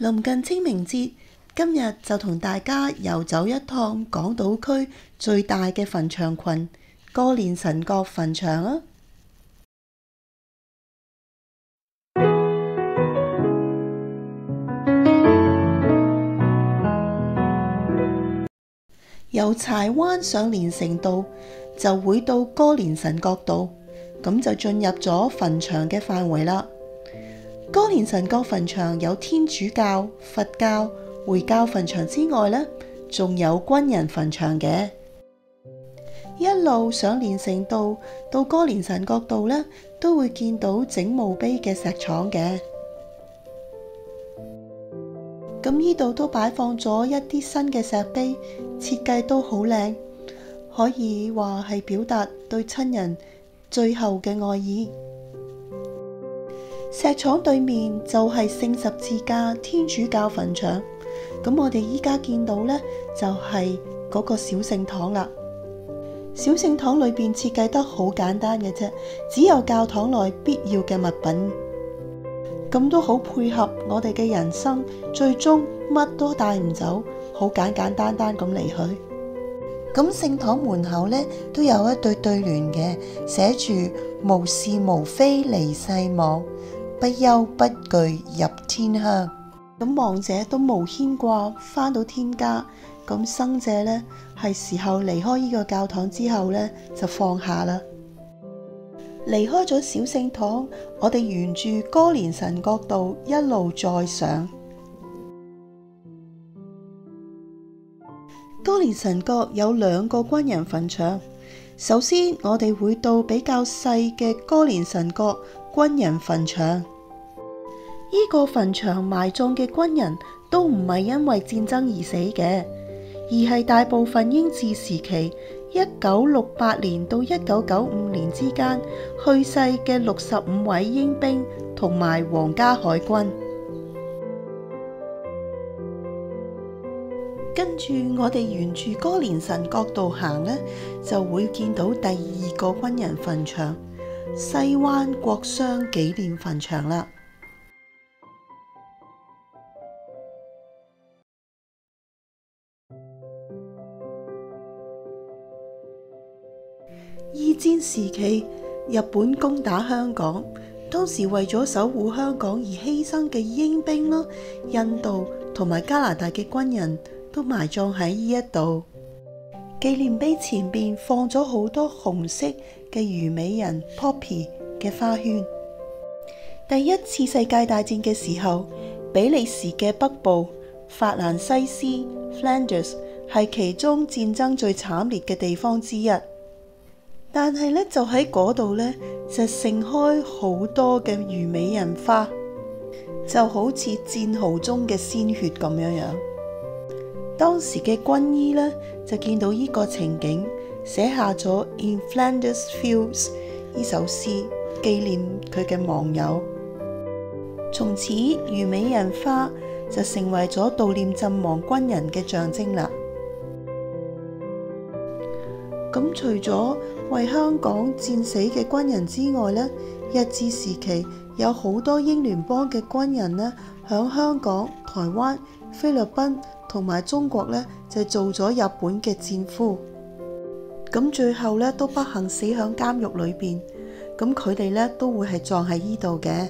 臨近清明節，今日就同大家遊走一趟港島區最大嘅墳場群——歌連臣角墳場啊！由柴灣上連城道就會到歌連臣角道，咁就進入咗墳場嘅範圍啦。歌連臣角墳場有天主教、佛教、回教墳場之外呢，仲有軍人墳場嘅。一路上連城道到歌連臣角道呢，都會見到整墓碑嘅石廠嘅。咁呢度都擺放咗一啲新嘅石碑，設計都好靚，可以話係表達對親人最後嘅愛意。石廠對面就係聖十字架天主教墳場，咁我哋依家見到呢，就係嗰個小聖堂啦。小聖堂裏邊設計得好簡單嘅啫，只有教堂內必要嘅物品，咁都好配合我哋嘅人生，最終乜都帶唔走，好簡簡單單咁離去。咁聖堂門口呢，都有一對對聯嘅，寫住無是無非離世往，不憂不懼入天鄉。咁亡者都無牽掛，返到天家。咁生者呢，係時候離開呢個教堂之後呢，就放下啦。離開咗小聖堂，我哋沿住歌連臣角道一路再上。歌連臣角有2個軍人墳場，首先我哋會到比較細嘅歌連臣角軍人墳場。呢個墳場埋葬嘅軍人都唔係因為戰爭而死嘅，而係大部分英治時期1968年到1995年之間去世嘅65位英兵同埋皇家海軍。跟住我哋沿住歌連臣角道行呢，就會見到第2個軍人墳場——西灣國殤紀念墳場啦。二戰時期，日本攻打香港，當時為咗守護香港而犧牲嘅英兵啦、印度同埋加拿大嘅軍人都埋葬喺呢一度。紀念碑前邊放咗好多紅色嘅虞美人 poppy 嘅花圈。第一次世界大戰嘅時候，比利時嘅北部法蘭西斯 Flanders 係其中戰爭最慘烈嘅地方之一。但係咧，就喺嗰度咧，就盛開好多嘅虞美人花，就好似戰壕中嘅鮮血咁樣樣。當時嘅軍醫咧，就見到呢個情景，寫下咗《In Flanders Fields》呢首詩，紀念佢嘅亡友。從此，虞美人花就成為咗悼念陣亡軍人嘅象徵啦。咁除咗為香港戰死嘅軍人之外呢，日治時期有好多英聯邦嘅軍人呢，響香港、台灣、菲律賓同埋中國呢，就做咗日本嘅戰俘。咁最後呢，都不幸死響監獄裏邊。咁佢哋呢，都會係葬喺呢度嘅。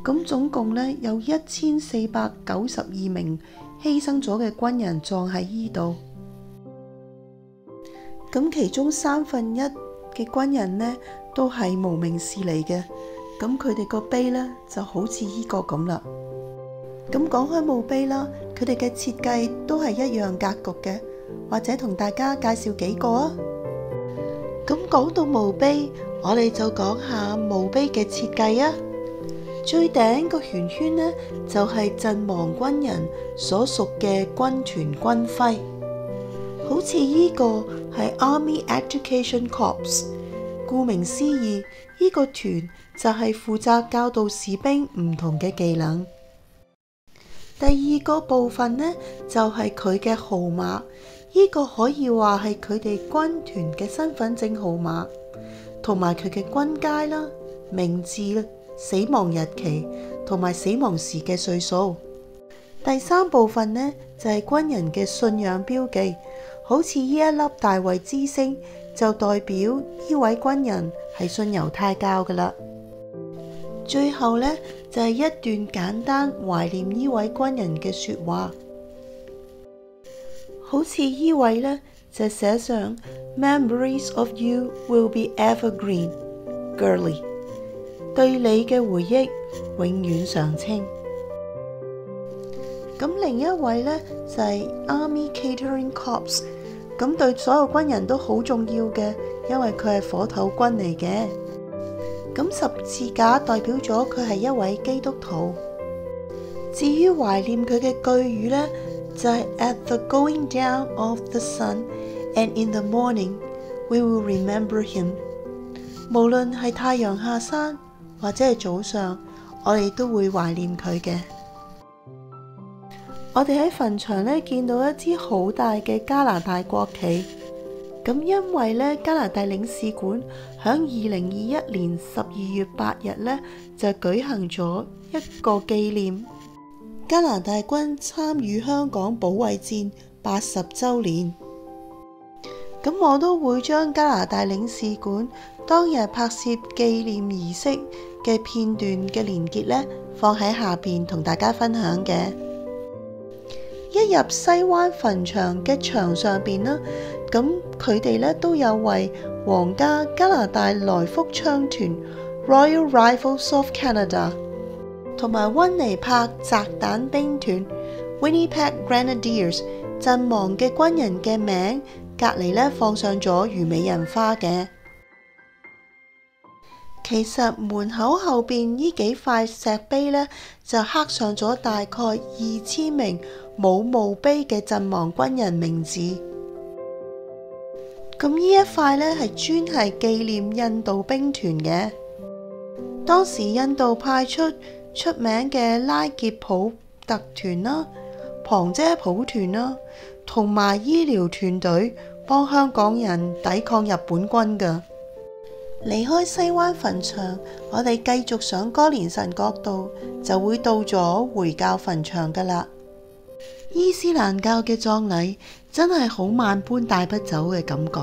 咁總共呢，有1492名犧牲咗嘅軍人葬喺呢度。咁其中1/3嘅軍人呢，都係無名氏嚟嘅，咁佢哋個碑呢，就好似呢個咁啦。咁講開墓碑啦，佢哋嘅設計都係一樣格局嘅，或者同大家介紹幾個啊。咁講到墓碑，我哋就講下墓碑嘅設計啊。最頂個圓圈呢，就係陣亡軍人所屬嘅軍團軍徽。好似呢個係 Army Education Corps， 顧名思義，呢個團就係負責教導士兵唔同嘅技能。第2個部分呢，就係佢嘅號碼，呢個可以話係佢哋軍團嘅身份證號碼，同埋佢嘅軍階啦、名字啦、死亡日期同埋死亡時嘅歲數。第三部分呢，就係軍人嘅信仰標記，好似呢一粒大衛之星就代表呢位軍人係信猶太教㗎喇。最後呢，就係一段簡單懷念呢位軍人嘅說話，好似呢位呢，就寫上 Memories of you will be evergreen, girlie， 對你嘅回憶永遠常青。咁另一位呢，就係 Army Catering Corps， 咁對所有軍人都好重要嘅，因為佢係火頭軍嚟嘅。咁十字架代表咗佢係一位基督徒。至於懷念佢嘅句語呢，就係 At the going down of the sun and in the morning we will remember him。 無論係太陽下山或者係早上，我哋都會懷念佢嘅。我哋喺墳場呢見到一支好大嘅加拿大國旗。咁因為咧加拿大領事館喺2021年12月8日咧就舉行咗一個紀念加拿大軍參與香港保衛戰80週年。咁我都會將加拿大領事館當日拍攝紀念儀式嘅片段嘅連結咧放喺下邊同大家分享嘅。一入西灣墳場嘅牆上邊啦，咁佢哋咧都有為皇家加拿大來福槍團 Royal Rifles of Canada 同埋溫尼柏擲彈兵團 Winnipeg Grenadiers 陣亡嘅軍人嘅名隔離咧放上咗虞美人花嘅。其實門口後邊呢幾塊石碑呢，就刻上咗大概2000名冇墓碑嘅陣亡軍人名字。咁呢一塊呢，係專係紀念印度兵團嘅。當時印度派出名嘅拉傑普特團啦、旁遮普團啦，同埋醫療團隊幫香港人抵抗日本軍㗎。離開西灣墳場，我哋繼續上哥連臣角道，就會到咗回教墳場㗎喇。伊斯蘭教嘅葬禮真係好萬般帶不走嘅感覺。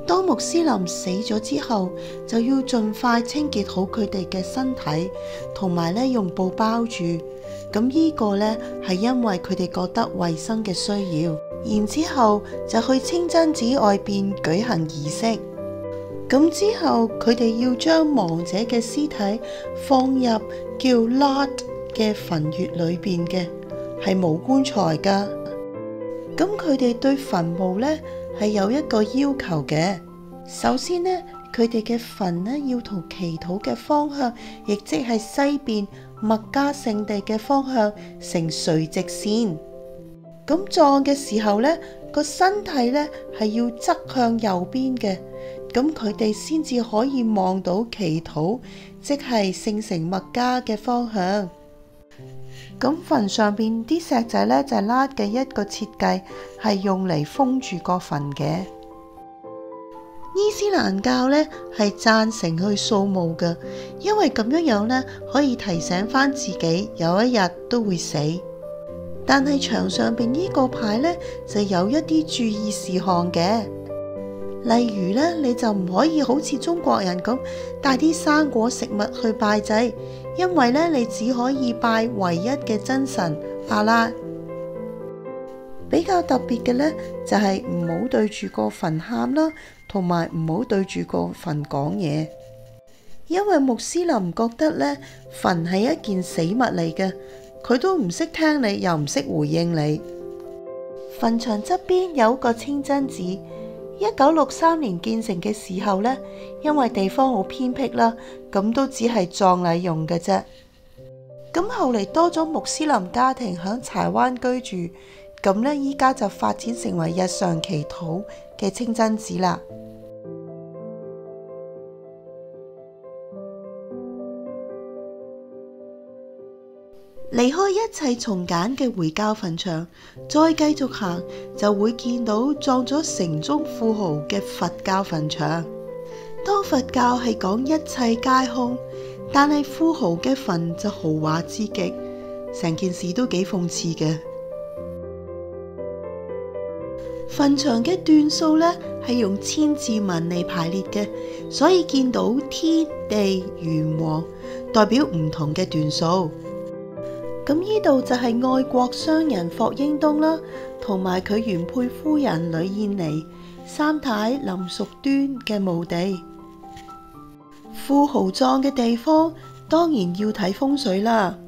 當穆斯林死咗之後，就要盡快清潔好佢哋嘅身體，同埋咧用布包住。咁呢個呢，係因為佢哋覺得衛生嘅需要。然之後就去清真寺外邊舉行儀式。咁之後，佢哋要將亡者嘅屍體放入叫 Lahd 嘅墳穴裏邊嘅，係冇棺材噶。咁佢哋對墳墓呢係有一個要求嘅。首先呢，佢哋嘅墳呢要同祈禱嘅方向，亦即係西邊麥加聖地嘅方向成垂直線。咁葬嘅時候呢，個身體呢係要側向右邊嘅。咁佢哋先至可以望到祈禱，即係聖城麥加嘅方向。咁墳上邊啲石仔呢，就係Lahd嘅一個設計，係用嚟封住個墳嘅。伊斯蘭教呢，係贊成去掃墓嘅，因為咁樣呢，可以提醒翻自己有一日都會死。但係牆上邊呢個牌呢，就有一啲注意事項嘅。例如呢，你就唔可以好似中國人咁帶啲生果食物去拜祭，因為呢，你只可以拜唯一嘅真神阿拉。比較特別嘅呢，就係唔好對住個墳喊啦，同埋唔好對住個墳講嘢，因為穆斯林覺得呢，墳係一件死物嚟嘅，佢都唔識聽你，又唔識回應你。墳場側邊有個清真寺。1963年建成嘅時候呢，因為地方好偏僻啦，咁都只係葬禮用嘅啫。咁後嚟多咗穆斯林家庭響柴灣居住，咁呢依家就發展成為日常祈禱嘅清真寺啦。離開一切從簡嘅回教墳場，再繼續行就會見到葬咗城中富豪嘅佛教墳場。當佛教係講一切皆空，但係富豪嘅墳就豪華之極，成件事都幾諷刺嘅。墳場嘅段數呢係用千字文嚟排列嘅，所以見到天地元皇代表唔同嘅段數。咁呢度就係愛國商人霍英東啦，同埋佢原配夫人呂燕妮、三太林淑端嘅墓地。富豪葬嘅地方當然要睇風水啦。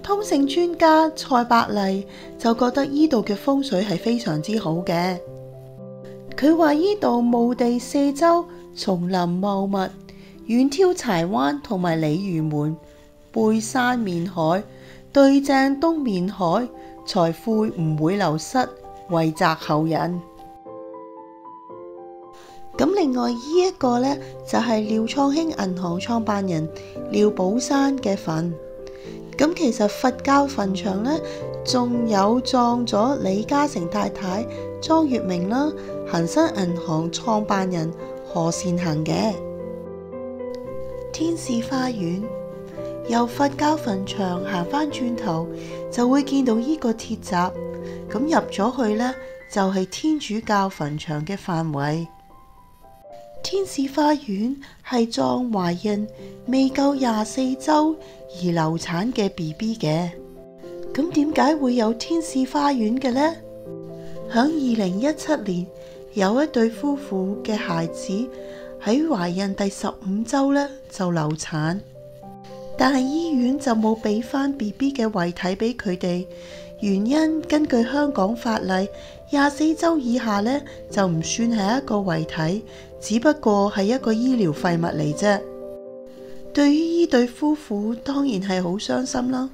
通勝專家蔡伯麗就覺得呢度嘅風水係非常之好嘅。佢話呢度墓地四周叢林茂密，遠眺柴灣同埋鯉魚門，背山面海，對正東面海，財富唔會流失，惠澤後人。咁另外呢一個呢，就係廖創興銀行創辦人廖寶山嘅墳。咁其實佛教墳場呢，仲有葬咗李嘉誠太太莊月明啦，恒生銀行創辦人何善衡嘅。天使花園，由佛教墳場行返轉頭就會見到呢個鐵閘，咁入咗去呢，就係天主教墳場嘅範圍。天使花園係葬懷孕未夠24週而流產嘅 BB 嘅。咁點解會有天使花園嘅呢？響2017年，有一對夫婦嘅孩子喺懷孕第15週呢就流產，但係醫院就冇俾翻 BB 嘅遺體俾佢哋。原因根據香港法例，24週以下呢就唔算係一個遺體，只不過係一個醫療廢物嚟啫。對於呢對夫婦當然係好傷心啦。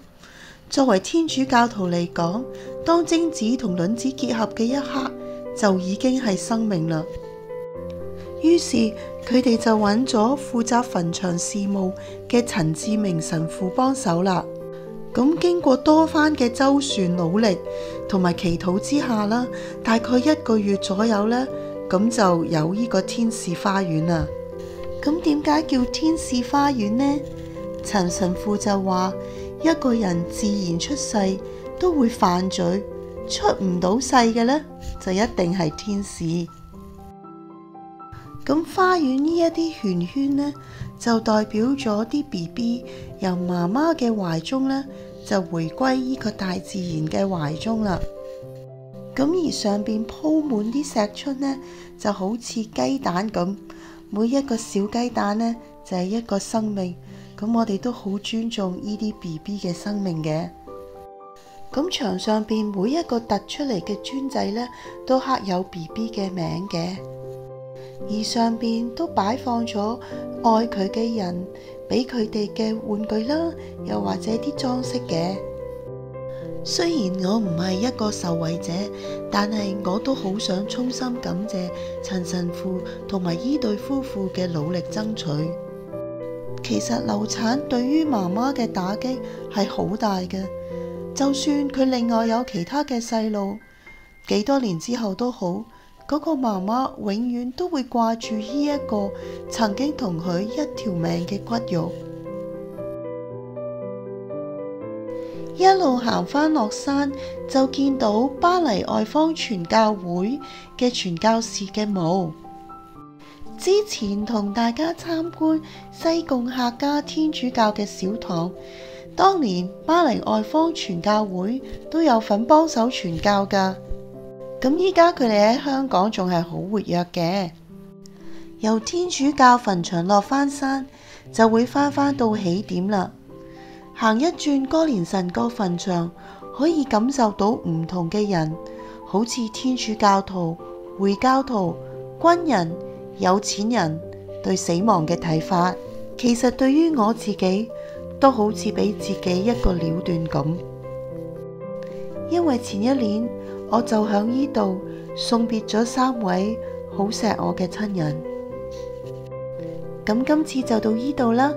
作為天主教徒嚟講，當精子同卵子結合嘅一刻就已經係生命啦。於是佢哋就揾咗負責墳場事務嘅陳志明神父幫手啦。咁經過多番嘅周旋努力同埋祈禱之下啦，大概1個月左右呢，咁就有呢個天使花園啦。咁點解叫天使花園呢？陳神父就話，一個人自然出世都會犯罪，出唔到世嘅呢，就一定係天使。咁花園呢一啲圓圈呢，就代表咗啲 BB 由媽媽嘅懷中呢，就回歸呢個大自然嘅懷中啦。咁而上邊鋪滿啲石春呢，就好似雞蛋咁，每一個小雞蛋呢，就係一個生命。咁我哋都好尊重呢啲 BB 嘅生命嘅。咁牆上邊每一個突出嚟嘅磚仔呢，都刻有 BB 嘅名嘅。而上邊都擺放咗愛佢嘅人俾佢哋嘅玩具啦，又或者啲裝飾嘅。雖然我唔係一個受惠者，但係我都好想衷心感謝陳神父同埋呢對夫婦嘅努力爭取。其實流產對於媽媽嘅打擊係好大嘅，就算佢另外有其他嘅細路，幾多年之後都好，嗰個媽媽永遠都會掛住呢一個曾經同佢一條命嘅骨肉。一路行返落山，就見到巴黎外方傳教會嘅傳教士嘅墓。之前同大家參觀西貢客家天主教嘅小堂，當年巴黎外方傳教會都有份幫手傳教㗎。咁依家佢哋喺香港仲係好活躍嘅。由天主教墳場落返山，就會返到起點啦。行一轉哥連臣角墳場，可以感受到唔同嘅人，好似天主教徒、回教徒、軍人、有錢人對死亡嘅睇法。其實對於我自己，都好似俾自己一個了斷咁。因為前一年我就響呢度送別咗3位好錫我嘅親人。咁今次就到呢度啦。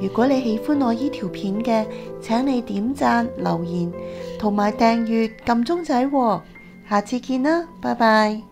如果你喜歡我呢條片嘅，請你點讚、留言同埋訂閱、撳鐘仔喎。下次見啦，拜拜。